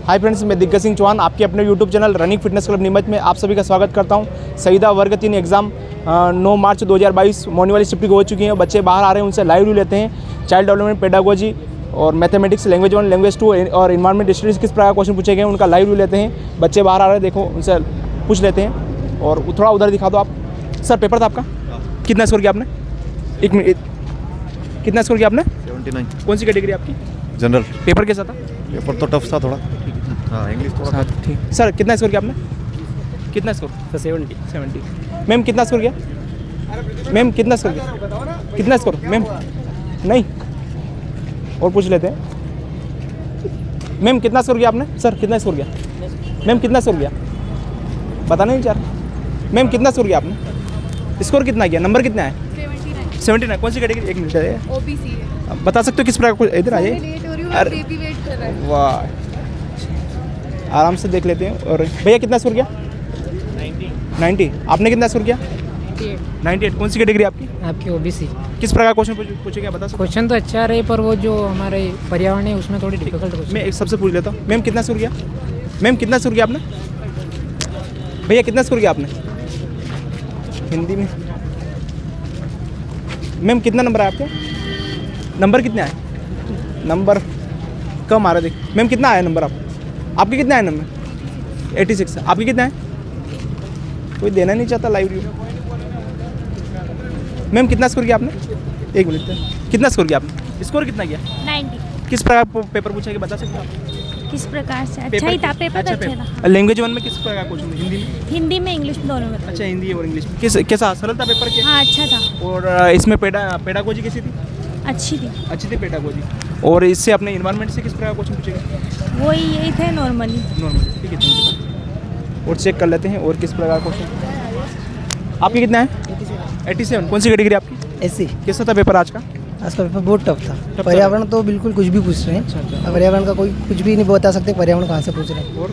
Hi friends, मैं दिग्गज सिंह चौहान आपके अपने YouTube channel running fitness club Neemuch में आप सभी का स्वागत करता हूं। सईदा वर्ग 3 एग्ज़ाम 9 मार्च 2022 मॉर्निंग वाली शिफ्ट हो चुकी हैं। बच्चे बाहर आ रहे हैं, उनसे लाइव व्यू लेते हैं। चाइल्ड डेवलपमेंट, पेडागोजी और मैथमेटिक्स, लैंग्वेज 1, लैंग्वेज 2 और इन्वायरमेंट स्टडीज़ किस प्रकार क्वेश्चन पूछे गए उनका लाइव व्यू लेते हैं। बच्चे बाहर आ रहे हैं, देखो उनसे पूछ लेते हैं। और थोड़ा उधर दिखा दो आप। सर, पेपर था आपका, कितना स्कोर किया आपने? एक मिनट, कितना स्कोर किया आपने? 79। कौन सी कैटेगरी आपकी? जनरल। पेपर कैसा था? पेपर तो टफ था थोड़ा। हाँ, इंग्लिश थोड़ा ठीक। सर, कितना स्कोर किया आपने? कितना स्कोर? 70। मैम, कितना स्कोर किया? मैम, कितना स्कोर किया? कितना स्कोर मैम? नहीं, और पूछ लेते हैं। मैम, कितना स्कोर किया आपने? सर, कितना स्कोर किया? मैम, कितना स्कोर किया? बताना नहीं चाह रहा। मैम, कितना स्कोर किया आपने? स्कोर कितना किया? नंबर कितना है? 79। कौन सी कैटेगरी? एक मिनट है, ओबीसी है। बता सकते हो किस प्रकार? इधर आइए। लेट हो रही हूँ, अरे बेबी वेट कर रहा है। वाह, आराम से देख लेते हैं। और भैया, कितना स्कोर किया? 90। आपने कितना स्कोर किया? 98। कौन सी कैटेगरी आपकी? आपकी ओबीसी। किस प्रकार क्वेश्चन पूछे गया, बता सकते क्वेश्चन तो अच्छा रहे, पर वो जो हमारे पर्यावरण है उसमें थोड़ी डिफिकल्ट हो? क्वेश्चन। मैं एक सबसे पूछ लेता हूँ। मैम, कितना स्कोर किया? मैम, कितना स्कोर किया आपने? भैया, कितना स्कोर किया आपने हिंदी में? मैम, कितना नंबर है आपके? नंबर कितना है? नंबर कम आ रहा है, देख। मैम, कितना आया नंबर आपके कितना है नंबर? 86। आपके कितना है? कोई देना नहीं चाहता लाइव व्यू। मैम, कितना स्कोर किया आपने? एक मिनट, कितना स्कोर किया आपने? स्कोर कितना किया? 90। किस प्रकार पेपर पूछा गया, बता सकते हो आप? किस प्रकार से? अच्छा ही था पेपर, अच्छा था। लैंग्वेज 1 में किस प्रकार क्वेश्चन? हिंदी में? हिंदी में, इंग्लिश दोनों में। अच्छा, हिंदी और इंग्लिश में। कैसा सरल था पेपर के? हाँ, अच्छा था। और इसमें पेडागोजी कैसी थी? अच्छी थी। अच्छी थी पेडागोजी। और इससे अपने इन्वायरमेंट से किस प्रकार क्वेश्चन पूछेगा? वही यही थे नॉर्मली। नॉर्मल, ठीक है, थैंक यू। और चेक कर लेते हैं और किस प्रकार क्वेश्चन। आपकी कितना है? 87। कौन सी कैटेगरी आपकी? एससी। कैसा था पेपर आज का? आज का पेपर बहुत टफ था। पर्यावरण तो बिल्कुल कुछ भी पूछ रहे हैं। पर्यावरण का कोई कुछ भी नहीं बता सकते, पर्यावरण कहाँ से पूछ रहे हैं। और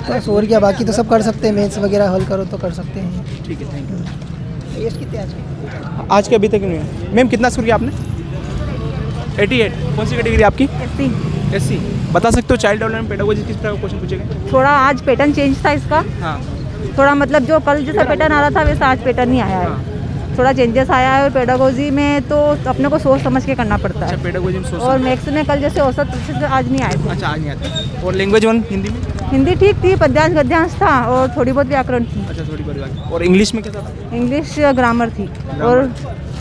बस और क्या, बाकी तो सब कर सकते हैं। मैथ्स वगैरह हल करो तो कर सकते हैं। ठीक है, थैंक यू। टेस्ट कितने आज के? आज के अभी तक नहीं है। मैम, कितना स्कोर किया आपने? 88। कौन सी कैटेगरी आपकी? एससी। बता सकते हो चाइल्ड डेवलपमेंट, पेडागोजी किस प्रकार क्वेश्चन पूछेगा? थोड़ा आज पैटर्न चेंज था इसका। हाँ, थोड़ा मतलब जो कल जैसा पैटर्न आ रहा था वैसा आज पैटर्न नहीं आया है। थोड़ा चेंजेस आया है। और पेडागोजी में तो अपने को सोच समझ के करना पड़ता अच्छा, है। पेडागोजी में सोच। और मैथ्स में कल जैसे औसत प्रतिशत आज नहीं आए थे। अच्छा, आज नहीं आता। और लैंग्वेज 1 हिंदी में? हिंदी ठीक थी, पद्यांश गद्यांश था और थोड़ी बहुत व्याकरण थी। अच्छा, थोड़ी बड़ी। और इंग्लिश में कैसा था? इंग्लिश ग्रामर थी और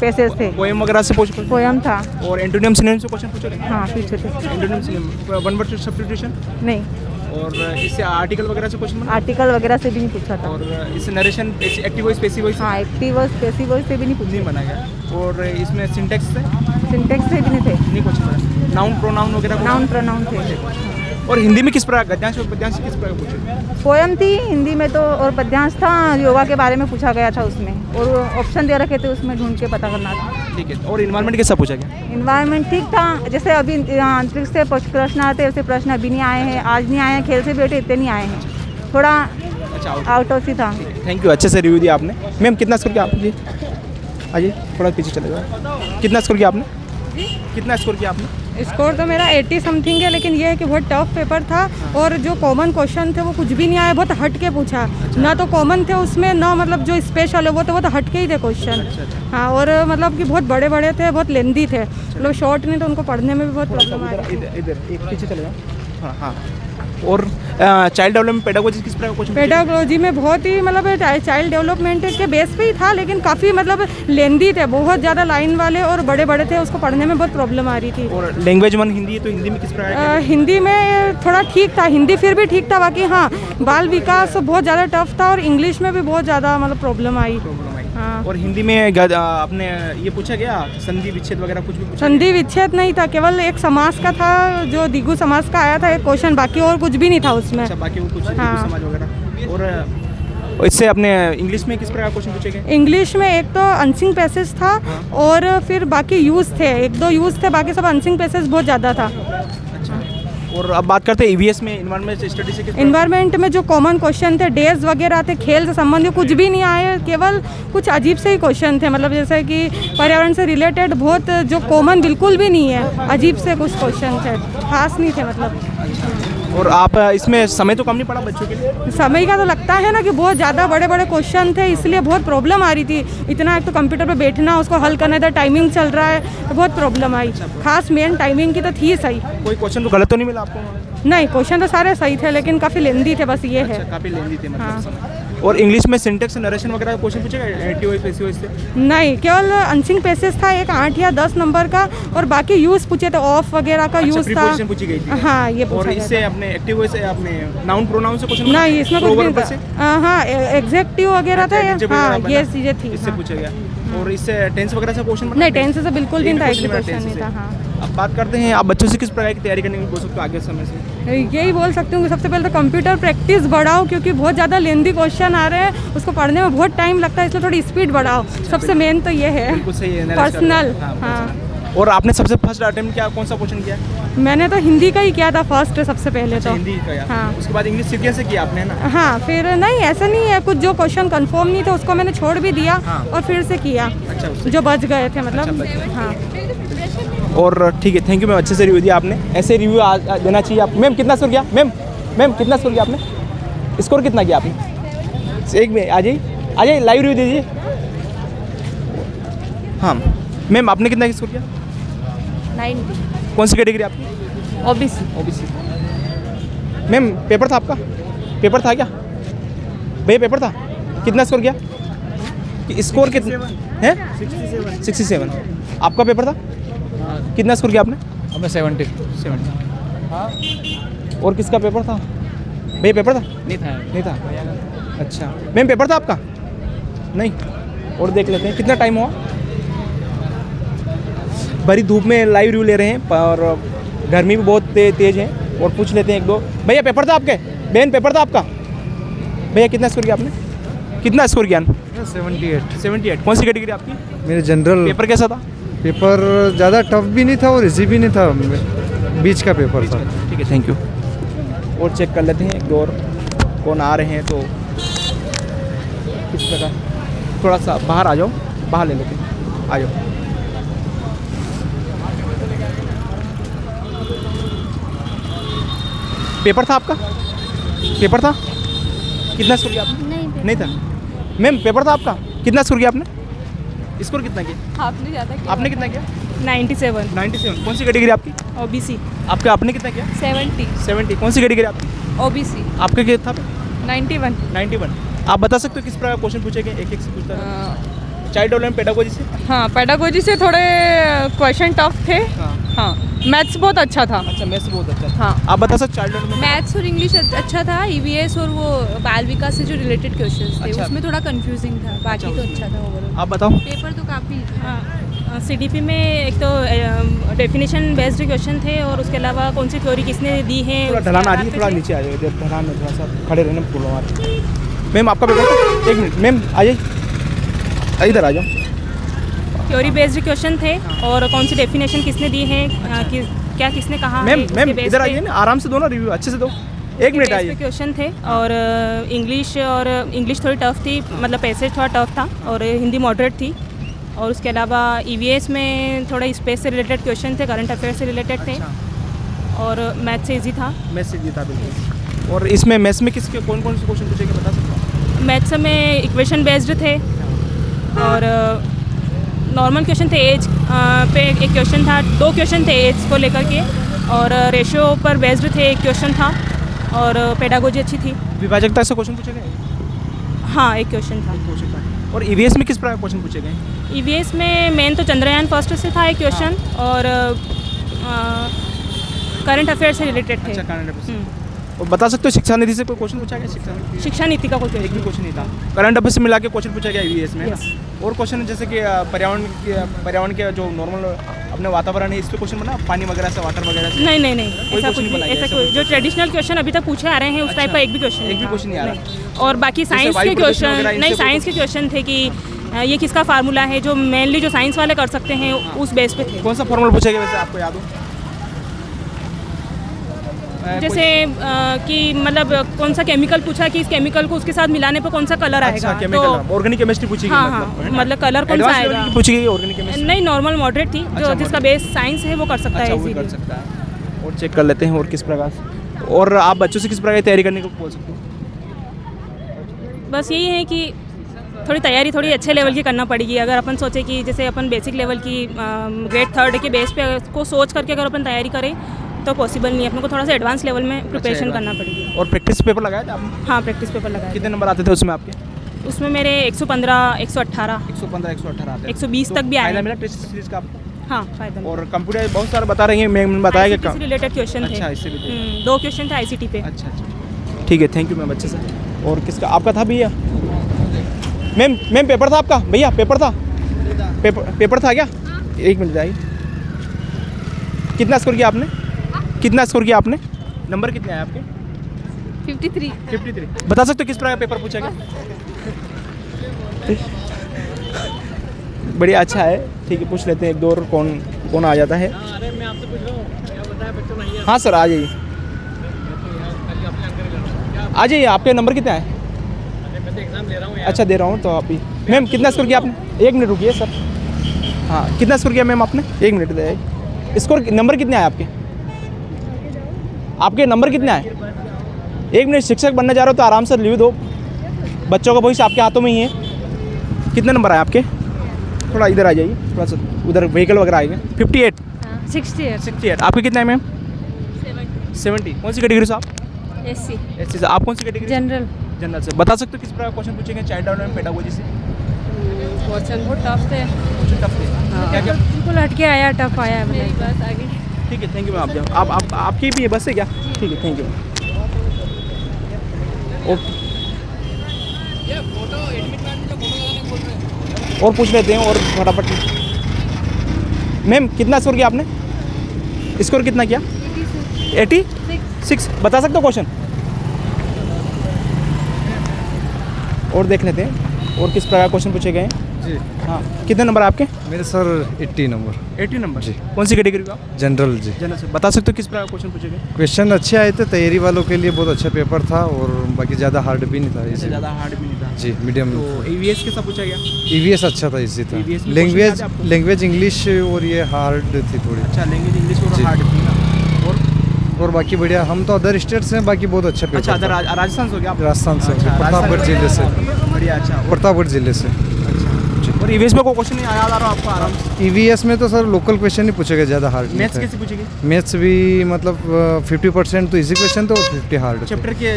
पैसेज थे। पोएम वगैरह से पूछ। पोयम था। और एंटोनियम सिनोनिम से क्वेश्चन पूछे गए? हाँ, पीछे थे। Antonym synonym, one word substitution. नहीं, और इससे आर्टिकल वगैरह से क्वेश्चन बना? आर्टिकल वगैरह से भी नहीं पूछा था। और इससे narration, active voice, passive voice? हाँ, एक्टिव वॉइस पैसिव वॉइस से भी नहीं नहीं बना गया। और इसमें सिंटेक्स से? सिंटेक्स से भी नहीं थे। नहीं क्वेश्चन बना। नाउन, प्रोनाउन वगैरह? नाउन प्रोनाउन थे। और हिंदी में किस प्रकार गद्यांश और पद्यांश किस प्रकार पूछे? पोयम थी हिंदी में तो, और पद्यांश था योगा के बारे में पूछा गया था उसमें। और ऑप्शन दे रखे थे, उसमें ढूंढ के पता करना था। ठीक है। और इन्वायरमेंट कैसा पूछा गया? इन्वायरमेंट ठीक था। जैसे अभी अंतरिक्ष से प्रश्न आते हैं, ऐसे प्रश्न अभी नहीं आए हैं, आज नहीं आए हैं। खेल से बैठे इतने नहीं आए हैं। थोड़ा अच्छा, आउट ऑफ ही था। थैंक यू, अच्छे से रिव्यू दिया आपने। मैम, कितना स्कोर किया आपने? आइए, थोड़ा पीछे चले जाओ। कितना स्कोर किया आपने? कितना स्कोर किया आपने? स्कोर तो मेरा 80 समथिंग है, लेकिन ये है कि बहुत टफ पेपर था। और जो कॉमन क्वेश्चन थे वो कुछ भी नहीं आया, बहुत हट के पूछा। ना तो कॉमन थे उसमें, ना मतलब जो स्पेशल है वो तो बहुत हट के ही थे क्वेश्चन। हाँ, और मतलब कि बहुत बड़े बड़े थे, बहुत लेंदी थे। मतलब शॉर्ट नहीं तो उनको पढ़ने में भी बहुत प्रॉब्लम आ रही थी। इधर एक पीछे चले जाओ। हाँ हाँ। और चाइल्ड डेवलपमेंट, पेडागोजी किस प्रकार क्वेश्चन? पेडागोजी में बहुत ही मतलब चाइल्ड डेवलपमेंट के बेस पे ही था, लेकिन काफ़ी मतलब लेंदी थे, बहुत ज़्यादा लाइन वाले और बड़े बड़े थे। उसको पढ़ने में बहुत प्रॉब्लम आ रही थी। और लैंग्वेज 1 हिंदी है, तो हिंदी में किस प्रकार? हिंदी में थोड़ा ठीक था, हिंदी फिर भी ठीक था। बाकी हाँ, बाल विकास बहुत ज़्यादा टफ था। और इंग्लिश में भी बहुत ज़्यादा मतलब प्रॉब्लम आई। हाँ। और हिंदी में आपने ये पूछा गया संधि विच्छेद वगैरह कुछ भी पूछा? संधि विच्छेद नहीं था, केवल एक समास का था जो दिगु समास का आया था एक क्वेश्चन, बाकी और कुछ भी नहीं था उसमें। अच्छा, बाकी वो कुछ हाँ। समाज वगैरह। और इससे अपने इंग्लिश में किस प्रकार क्वेश्चन पूछे गए? इंग्लिश में एक तो अनसिंग पैसेज था। हाँ। और फिर बाकी यूज थे, एक दो यूज थे, बाकी सब अनसिंग पैसेज बहुत ज़्यादा था। अच्छा। और अब बात करते हैं ईवीएस में, इन्वायरमेंट स्टडी से। इन्वायरमेंट में जो कॉमन क्वेश्चन थे, डेज वगैरह थे, खेल से संबंधित कुछ भी नहीं आए। केवल कुछ अजीब से ही क्वेश्चन थे, मतलब जैसे कि पर्यावरण से रिलेटेड बहुत जो कॉमन बिल्कुल भी नहीं है, अजीब से कुछ क्वेश्चन थे, खास नहीं थे मतलब। और आप इसमें समय तो कम नहीं पड़ा बच्चों के लिए? समय का तो लगता है ना कि बहुत ज़्यादा बड़े बड़े क्वेश्चन थे, इसलिए बहुत प्रॉब्लम आ रही थी। इतना एक तो कंप्यूटर पे बैठना, उसको हल करना, इधर टाइमिंग चल रहा है, तो बहुत प्रॉब्लम आई। खास मेन टाइमिंग की तो थी सही। कोई क्वेश्चन तो गलत तो नहीं मिला आपको? नहीं, क्वेश्चन तो सारे सही थे, लेकिन काफ़ी लेंदी थे, बस ये है। काफ़ी लेंदी थे मतलब हाँ। समय। और इंग्लिश में सिंटेक्स नरेशन वगैरह का क्वेश्चन पूछेगा एटीओ पैसिव से? नहीं, केवल अनसिंग पैसेज था एक 8 या 10 नंबर का, और बाकी यूज़ पूछे थे, ऑफ वगैरह का यूज़ था। प्रीपोजिशन पूछी गई थी? हाँ, ये और पूछा गया इससे था। अपने एक्टिव से अपने नाउन प्रोनाउन से क्वेश्चन? नहीं, इसमें कुछ नहीं था। हाँ, एग्जेक्टिव वगैरह था। हाँ, ये चीज़ें थी। इससे हाँ। पूछा गया। और इससे टेंस वगैरह से क्वेश्चन? नहीं, टेंस से बिल्कुल भी नहीं था, एक भी क्वेश्चन क्वेश्चन नहीं था। हाँ। अब बात करते हैं आप बच्चों से किस प्रकार की तैयारी करने की बोल सकते हो आगे समय से? यही बोल सकती हूँ कि सबसे पहले तो कंप्यूटर प्रैक्टिस बढ़ाओ, क्योंकि बहुत ज़्यादा लेंदी क्वेश्चन आ रहे हैं, उसको पढ़ने में बहुत टाइम लगता है, इसलिए थोड़ी स्पीड बढ़ाओ। सबसे मेन तो ये है। बिल्कुल सही है। पर्सनल। हाँ। हाँ, और आपने सबसे फर्स्ट अटेम्प्ट क्या कौन सा क्वेश्चन किया? मैंने तो हिंदी का ही किया था फर्स्ट, सबसे पहले तो। हिंदी का? हाँ। उसके बाद इंग्लिश सीखने से किया आपने ना? हाँ, फिर नहीं, ऐसा नहीं है, कुछ जो क्वेश्चन कंफर्म नहीं थे उसको मैंने छोड़ भी दिया। हाँ। और फिर से किया। अच्छा, उससे जो बच गए थे मतलब। बच गए। हाँ। और ठीक है, थैंक यू मैम, अच्छे से रिव्यू दिया आपने। ऐसे रिव्यू देना चाहिए आप। मैम कितना स्कोर किया? मैम कितना स्कोर किया आपने? स्कोर कितना किया आपने? एक मिनट, आ जाइए लाइव रिव्यू दीजिए। हाँ मैम, आपने कितना स्कोर किया? 90। कौन सी कैटेगरी आपकी? ओबीसी। मैम पेपर था आपका? पेपर था क्या भैया? पेपर था? कितना स्कोर किया? स्कोर कितना है? 67। आपका पेपर था? कितना स्कोर किया आपने? अब मैं 70 और किसका पेपर था भैया? पेपर था? नहीं था। अच्छा मैम, पेपर था आपका? नहीं। और देख लेते हैं कितना टाइम हुआ। बड़ी धूप में लाइव रिव्यू ले रहे हैं और गर्मी भी बहुत तेज है। और पूछ लेते हैं एक दो। भैया पेपर था आपके? बहन पेपर था आपका? भैया कितना स्कोर किया आपने? कितना स्कोर किया? 78। कौन सी कैटेगरी आपकी? मेरे जनरल पेपर कैसा था? पेपर ज़्यादा टफ भी नहीं था और इजी भी नहीं था, बीच का पेपर था। ठीक है, थैंक यू। और चेक कर लेते हैं एक दो और कौन आ रहे हैं तो किस प्रकार। थोड़ा सा बाहर आ जाओ, बाहर ले लेते हैं, आ जाओ। पेपर था आपका? पेपर था? कितना स्कोर किया आपने? नहीं था। मैम पेपर था आपका? कितना स्कोर किया आपने? स्कोर कितना किया आपने ज़्यादा किया। आपने? कितना किया? 97। 97। कौन सी कैटेगरी आपकी? ओबीसी। आपका आपने कितना किया? 70। कौन सी कैटेगरी आपकी? ओबीसी। आपका क्या था? 91। 91। आप बता सकते हो किस प्रकार क्वेश्चन पूछे गए? एक से पूछता है। चाइल्ड डेवलपमेंट पेडागोजी से? हाँ, पेडागोजी से थोड़े क्वेश्चन टफ थे। हाँ। हाँ, मैथ्स बहुत अच्छा था। अच्छा, मैथ्स बहुत अच्छा था। हाँ। आप बता सकते चाइल्ड डेवलपमेंट? मैथ्स और इंग्लिश अच्छा था। ईवीएस और वो बाल विकास से जो रिलेटेड क्वेश्चंस थे अच्छा। उसमें थोड़ा कंफ्यूजिंग था, बाकी तो अच्छा था ओवरऑल। आप बताओ। पेपर तो काफ़ी सीडीपी में एक तो डेफिनेशन बेस्ड क्वेश्चन थे, और उसके अलावा कौन सी थ्योरी किसने दी है। थोड़ा ढलान आ रही है, थोड़ा नीचे आ जाओ। इधर ढलान में थोड़ा सा खड़े रहने में प्रॉब्लम आ रही है। मैम आपका पेपर था? एक मिनट मैम, आ जाइए, इधर आ जाओ। थ्योरी बेस्ड क्वेश्चन थे, और कौन सी डेफिनेशन किसने दी है, क्या किसने कहा मैम है, मैम उसके इधर base आइए पे- ना, आराम से दो ना रिव्यू, अच्छे से दो। एक मिनट आइए। क्वेश्चन थे, और इंग्लिश थोड़ी टफ थी, मतलब पैसेज थोड़ा टफ था, और हिंदी मॉडरेट थी। और उसके अलावा ईवीएस में थोड़ा स्पेस से रिलेटेड क्वेश्चन थे, करंट अफेयर से रिलेटेड थे, और मैथ से इजी था। मैथ्स से जीता बिल्कुल। और इसमें मैथ्स में किसके कौन कौन से क्वेश्चन पूछेंगे बता सकते हो? मैथ्स में इक्वेशन बेस्ड थे, और नॉर्मल क्वेश्चन थे। एज पे एक क्वेश्चन था, 2 क्वेश्चन थे एज को लेकर के, और रेशियो पर बेस्ड थे एक क्वेश्चन था, और पेडागोजी अच्छी थी। विभाजकता से क्वेश्चन पूछे गए? हाँ, एक क्वेश्चन था। और ईवीएस में किस प्रकार क्वेश्चन पूछे गए? ईवीएस में मेन तो चंद्रयान फर्स्ट से था एक क्वेश्चन, और करंट अफेयर से रिलेटेड थे। अच्छा, करंट अफेयर। हम्म। और बता सकते हो शिक्षा निधि से कोई क्वेश्चन पूछा गया? शिक्षा निधि शिक्षा नीति का कोई एक भी क्वेश्चन क्वेश्चन नहीं था। करंट अफेयर से मिला के क्वेश्चन पूछा गया ईवीएस में। Yes. और क्वेश्चन जैसे कि पर्यावरण के जो नॉर्मल अपने वातावरण है, इस पे क्वेश्चन बना, पानी वगैरह से, वाटर वगैरह से? नहीं, कोई ऐसा क्वेश्चन कुछ नहीं भी, बनाया, ऐसा ऐसा कोई कुछ जो ट्रेडिशनल क्वेश्चन अभी तक पूछे आ रहे हैं उस टाइप का एक भी क्वेश्चन एक भी क्वेश्चन नहीं आ रहा। और बाकी जैसे साइंस वायु के प्रदूषण क्वेश्चन वगैरह, नहीं, इनसे साइंस के क्वेश्चन थे कि ये किसका फार्मूला है, जो मेनली जो साइंस वाले कर सकते हैं उस बेस पे थे। कौन सा फॉर्मूला पूछा गया वैसे आपको याद हो? जैसे कि मतलब कौन सा केमिकल पूछा कि इस केमिकल को उसके साथ मिलाने पर कौन सा कलर आएगा। अच्छा, केमिकल ऑर्गेनिक केमिस्ट्री पूछी गई? हाँ, मतलब, है ना? मतलब कलर कौन सा Advanced level आएगा। की पूछी गई ऑर्गेनिक केमिस्ट्री? नहीं, नॉर्मल मॉडरेट थी, जो अच्छा, जिसका moderate। बेस साइंस है वो कर सकता अच्छा, है वो भी कर इजीली। सकता है। और चेक कर लेते हैं और किस प्रकार से और आप बच्चों से किस प्रकार की तैयारी करने को बोल सकते हो? बस यही है कि थोड़ी तैयारी थोड़ी अच्छे लेवल की करना पड़ेगी। अगर अपन सोचे कि जैसे अपन बेसिक लेवल की ग्रेड 3 के बेस पे को सोच करके अगर अपन तैयारी करें तो पॉसिबल नहीं है। अपन को थोड़ा सा एडवांस लेवल में प्रिपरेशन करना पड़ेगी। और प्रैक्टिस पेपर लगाया था आपने? हाँ, प्रैक्टिस पेपर लगाया। कितने नंबर आते थे उसमें आपके? उसमें मेरे 115, 118, 115, 118 आते हैं। 120 तक भी आए। फाइनल मिला टेस्ट सीरीज का आपको? हाँ, फायदा। और कंप्यूटर बहुत सारे बता रही हैं, मैंने बताया कि रिलेटेड क्वेश्चन थे। अच्छा, इससे भी थे। 2 क्वेश्चन थे ICT पे। अच्छा अच्छा, ठीक है, थैंक यू मैम, अच्छे से। और किसका आपका था भैया? मैम पेपर था आपका? भैया पेपर था? पेपर था क्या? एक मिनट जाइए। कितना स्कोर किया आपने? कितना स्कोर किया आपने? नंबर कितने आए आपके? 53। बता सकते हो किस प्रकार पेपर पूछा गया? बढ़िया, अच्छा है, ठीक है, पूछ लेते हैं एक दो और कौन आ जाता है। हाँ सर, आ जाइए आ जाइए। आपके नंबर कितना है? अच्छा, दे रहा हूँ तो आप ही। मैम कितना स्कोर किया आपने? 1 मिनट रुकिए सर। हाँ, कितना स्कोर किया मैम आपने? 1 मिनट दे। स्कोर नंबर कितने आए आपके? आपके नंबर कितने आए? 1 मिनट, शिक्षक बनने जा रहे हो तो आराम से रिव्यू दो। बच्चों का भविष्य आपके हाथों में ही है। कितने नंबर आए आपके? थोड़ा इधर आ जाइए, थोड़ा सा उधर व्हीकल वगैरह आएंगे। 58, 68। आपके कितना है मैम? 70। कौन सी कैटेगरी से आप? SC से। आप कौन सी कैटेगरी? जनरल। जनरल से। बता सकते हो किस प्रकार क्वेश्चन पूछेंगे चाइल्ड डेवलपमेंट पेडागोजी से? क्वेश्चन बहुत टफ थे। टफ है क्या? क्या बिल्कुल हटके आया, टफ आया। बस आगे। ठीक है, थैंक यू मैम। आप जाओ। आप आपकी भी है बस है क्या? ठीक है, थैंक यू। और पूछ लेते हैं और फटाफट। मैम कितना स्कोर किया आपने? स्कोर कितना किया? 86। बता सकते हो क्वेश्चन? और देख लेते हैं और किस प्रकार क्वेश्चन पूछे गए हैं। जी हाँ, कितने नंबर आपके? मेरे सर 80 नंबर। 80 नंबर जी। कौन सी कैटेगरी का? जनरल जी। जनरल से। बता सकते हो किस प्रकार क्वेश्चन पूछे गए? क्वेश्चन अच्छे आए थे, तैयारी वालों के लिए बहुत अच्छा पेपर था और बाकी ज़्यादा हार्ड भी नहीं था। इसी ज़्यादा हार्ड भी नहीं था जी, मीडियम। तो EVS कैसा पूछा गया? EVS अच्छा था, इजी था। EVS में लैंग्वेज क्वेश्चन याद है आपको? लैंग्वेज इंग्लिश और ये हार्ड थी थोड़ी। अच्छा, लैंग्वेज इंग्लिश और जी। हार्ड थी ना। और बाकी बढ़िया। हम तो अदर स्टेट से हैं, बाकी बहुत अच्छा पेपर अच्छा, था। राजस्थान से हो गया आप? राजस्थान से, अच्छा, प्रतापगढ़ जिले से। बढ़िया, अच्छा। प्रतापगढ़ जिले से। और EVS में कोई क्वेश्चन नहीं याद आ रहा आपको आराम से? EVS में तो सर लोकल क्वेश्चन ही पूछेगा, ज़्यादा हार्ड नहीं मैथ्स था। कैसे पूछेगी? मैथ्स भी मतलब 50% तो इजी क्वेश्चन थे और 50 हार्ड थे।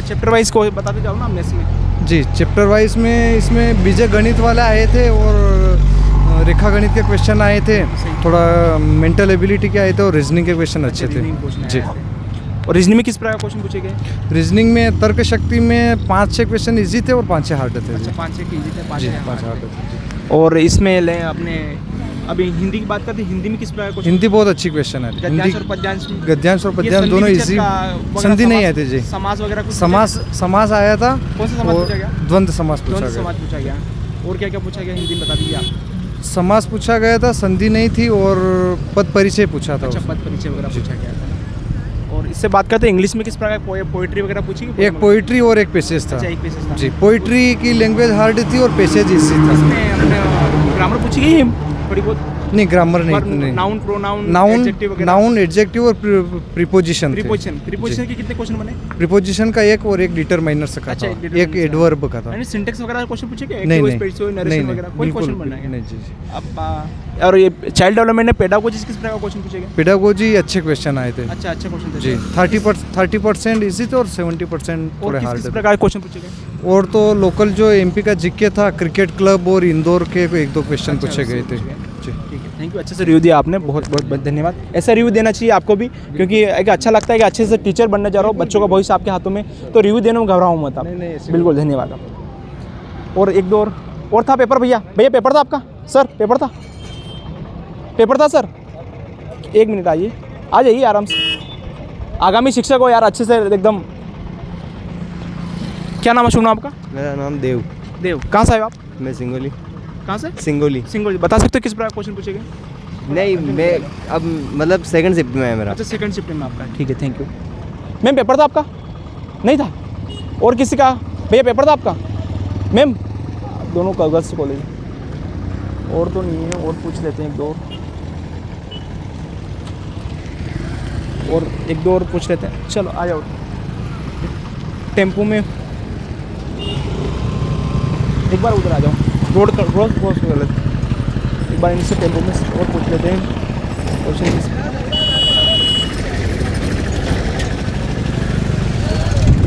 चैप्टर वाइज को बताते जाओ ना मैथ्स में। जी, चैप्टर वाइज में इसमें बीजक गणित वाले आए थे और रेखा गणित के क्वेश्चन आए थे, थोड़ा मेंटल एबिलिटी के आए थे और रीजनिंग के क्वेश्चन अच्छे थे जी। और रीजनिंग में किस प्रकार क्वेश्चन पूछे गए? रीजनिंग में तर्क शक्ति में 5-6 क्वेश्चन इजी थे और 5-6 हार्ड थे जी। अच्छा, 5-6 के इजी थे, 5 जी, 5 हार्ड थे जी। और इसमें ले अपने अभी हिंदी की बात करते हैं, हिंदी में किस प्रकार क्वेश्चन? हिंदी बहुत अच्छी क्वेश्चन है। गद्यांश और पद्यांश में? गद्यांश और ये पद्यांश संधि दोनों विच्छेद इजी। का वगैरह संधि नहीं आए थे जी। समास वगैरह कुछ? समास आया था। कौन सा समास और पूछा गया? द्वंद्व समास पूछा द्वंद्व गया। समास पूछा गया। और क्या क्या पूछा गया हिंदी में बता दीजिए आप। समास पूछा गया था, संधि नहीं थी और पद परिचय पूछा था अच्छा, उसमें। पद परिचय वगैरह पूछा गया था। और इससे बात करते हैं इंग्लिश में किस प्रकार पोएट्री वगैरह पूछी? एक पोइट्री और एक पैसेज था। अच्छा, एक पेसेज था। जी, पोइट्री की लैंग्वेज हार्ड थी और पैसेज इजी था। इसमें अपने ग्रामर पूछी गई है थोड़ी बहुत? नहीं, ग्रामर नहीं। नाउन, प्रोनाउन, नाउन, एडजेक्टिव वगैरह? नाउन, एडजेक्टिव और प्रीपोजिशन। प्रीपोजिशन के कितने क्वेश्चन बने? प्रीपोजिशन का एक और एक डिटरमाइनर का अच्छा, था, एक determiner एक एडवर्ब का था। यानी सिंटेक्स वगैरह क्वेश्चन पूछे क्या? नहीं, नहीं, नरेशन वगैरह कोई बिल्कुल क्वेश्चन बना है? नहीं जी। अब और ये चाइल्ड डेवलपमेंट में पेडागोजी किस प्रकार क्वेश्चन पूछे गए? पेडागोजी अच्छे क्वेश्चन आए थे अच्छा, अच्छे क्वेश्चन थे जी। 30% इजी थे और 70% और थोड़े किस हार्ड थे। प्रकार क्वेश्चन पूछे गए? और तो लोकल जो MP का जीके था, क्रिकेट क्लब और इंदौर के 1-2 क्वेश्चन अच्छा, पूछे गए थे पूछे गए। जी। ठीक है, थैंक यू, अच्छे से रिव्यू दिया आपने, बहुत बहुत धन्यवाद। ऐसा रिव्यू देना चाहिए आपको भी, क्योंकि एक अच्छा लगता है कि अच्छे से टीचर बनने जा रहा हो, बच्चों का भविष्य आपके हाथों में, तो रिव्यू देने में घबराओ मत आप। बिल्कुल, धन्यवाद आप। और एक दो और था पेपर। भैया पेपर था आपका? सर पेपर था सर? 1 मिनट आ जाइए आराम से। आगामी शिक्षक हो यार, अच्छे से एकदम। क्या नाम है शुभ नाम आपका? मेरा नाम देव। कहाँ से आए हो आप? मैं सिंगोली। कहाँ से? सिंगोली। बता सकते हो किस प्रकार क्वेश्चन पूछे गए? नहीं, मैं अब मतलब सेकंड शिफ्ट में है मेरा। अच्छा, सेकंड शिफ्ट में आपका, ठीक है, थैंक यू। मैम पेपर था आपका? नहीं था। और किसी का? भैया पेपर था आपका? मैम दोनों का गर्ल्स कॉलेज। और तो नहीं है, और पूछ लेते हैं एक दो और पूछ लेते हैं। चलो आ जाओ। टेम्पो में एक बार उधर आ जाओ, रोड क्रॉस कर लेते, एक बार इनसे टेम्पो में और पूछ लेते हैं क्वेश्चन।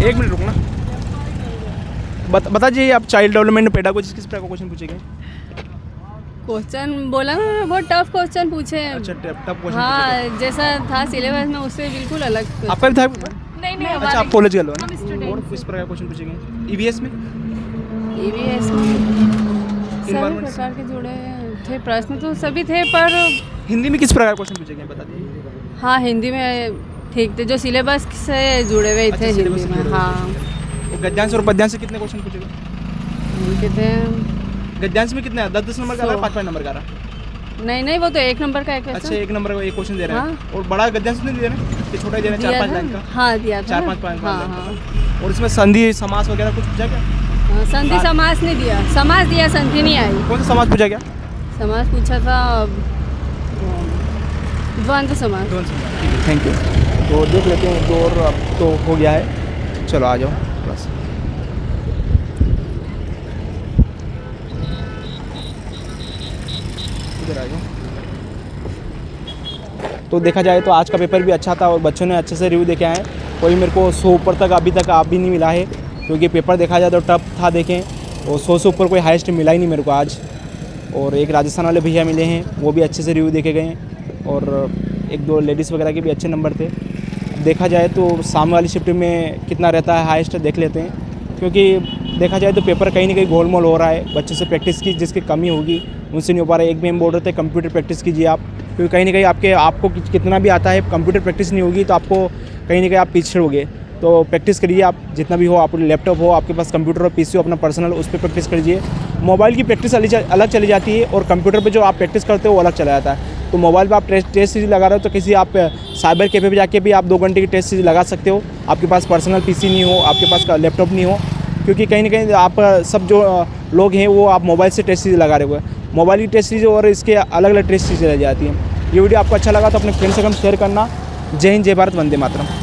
एक मिनट रुकना, बता दीजिए आप चाइल्ड डेवलपमेंट पेडागोजी किस प्रकार का क्वेश्चन पूछेंगे? क्वेश्चन बोला ना, बहुत टफ क्वेश्चन पूछे हैं। अच्छा टफ क्वेश्चन। हाँ, जैसा था सिलेबस में उससे बिल्कुल अलग। आपका भी था? नहीं अच्छा आप कॉलेज गए हो ना? हम student। और किस प्रकार का क्वेश्चन पूछेंगे ईवीएस में? EVS में सभी प्रकार के जुड़े थे प्रश्न, तो सभी थे, पर हिंदी में किस प्रकार का क्वेश्चन पूछेंगे बता दीजिए। हाँ हिंदी में ठीक थे, जो सिलेबस से जुड़े हुए अच्छा, थे syllabus हिंदी से में। जुड़े हुए हाँ और गद्यांश और पद्यांश से कितने क्वेश्चन पूछेंगे? उनके थे। गद्यांश में कितने 10 नंबर का आ रहा है, 5 नंबर का आ रहा है? नहीं वो तो 1 नंबर का एक अच्छा 1 नंबर का एक क्वेश्चन दे रहे हैं। हाँ। और बड़ा गद्यांश नहीं दे रहे हैं कि छोटा दे रहे हैं 4-5 लाइन का? हाँ दिया था। 4-5 लाइन का। हाँ। और इसमें संधि समास वगैरह कुछ पूछा क्या? संधि समास नहीं दिया, समास दिया, संधि नहीं आई। कौन सा समास पूछा क्या? समास पूछा था द्वंद्व समास। ठीक है, थैंक यू। तो देख लेते हैं, 2 और अब तो हो गया है, चलो आ जाओ बस। इधर आ जाओ। तो देखा जाए तो आज का पेपर भी अच्छा था और बच्चों ने अच्छे से रिव्यू देखे आए। कोई मेरे को 100 ऊपर तक अभी तक आप भी नहीं मिला है, क्योंकि पेपर देखा जाए तो टफ था देखें, और 100 से ऊपर कोई हाईएस्ट मिला ही नहीं मेरे को आज। और एक राजस्थान वाले भैया मिले हैं, वो भी अच्छे से रिव्यू देखे गए हैं, और 1-2 लेडीज़ वगैरह के भी अच्छे नंबर थे। देखा जाए तो सामने वाली शिफ्ट में कितना रहता है हाईएस्ट देख लेते हैं, क्योंकि देखा जाए तो पेपर कहीं ना कहीं गोलमोल हो रहा है। बच्चों से प्रैक्टिस की जिसकी कमी होगी उनसे नहीं हो पा रहा है। एक भी हम बोल रहे थे कंप्यूटर प्रैक्टिस कीजिए आप, क्योंकि कहीं ना कहीं आपको कितना भी आता है, कंप्यूटर प्रैक्टिस नहीं होगी तो आपको कहीं ना कहीं आप पीछे होगे। तो प्रैक्टिस करिए आप, जितना भी हो, आप लैपटॉप हो, आपके पास कंप्यूटर और पीसी हो अपना पर्सनल, उस पर प्रैक्टिस करिए। मोबाइल की प्रैक्टिस अलग चली जाती है और कंप्यूटर पे जो आप प्रैक्टिस करते हो वो अलग चला जाता है। तो मोबाइल पे आप टेस्ट सीरीज लगा रहे हो तो किसी आप साइबर कैफे पे जाके भी आप 2 घंटे की टेस्ट सीरीज लगा सकते हो। आपके पास पर्सनल पीसी नहीं हो, आपके पास लैपटॉप नहीं हो, क्योंकि कहीं ना कहीं आप सब जो लोग हैं वो आप मोबाइल से टेस्ट सीरीज लगा रहे हुए। मोबाइल की टेस्ट सीरीज और इसके अलग अलग टेस्ट सीरीज रह जाती हैं। ये वीडियो आपको अच्छा लगा तो अपने फ्रेंड्स से शेयर करना। जय हिंद, जय भारत, वंदे मातरम।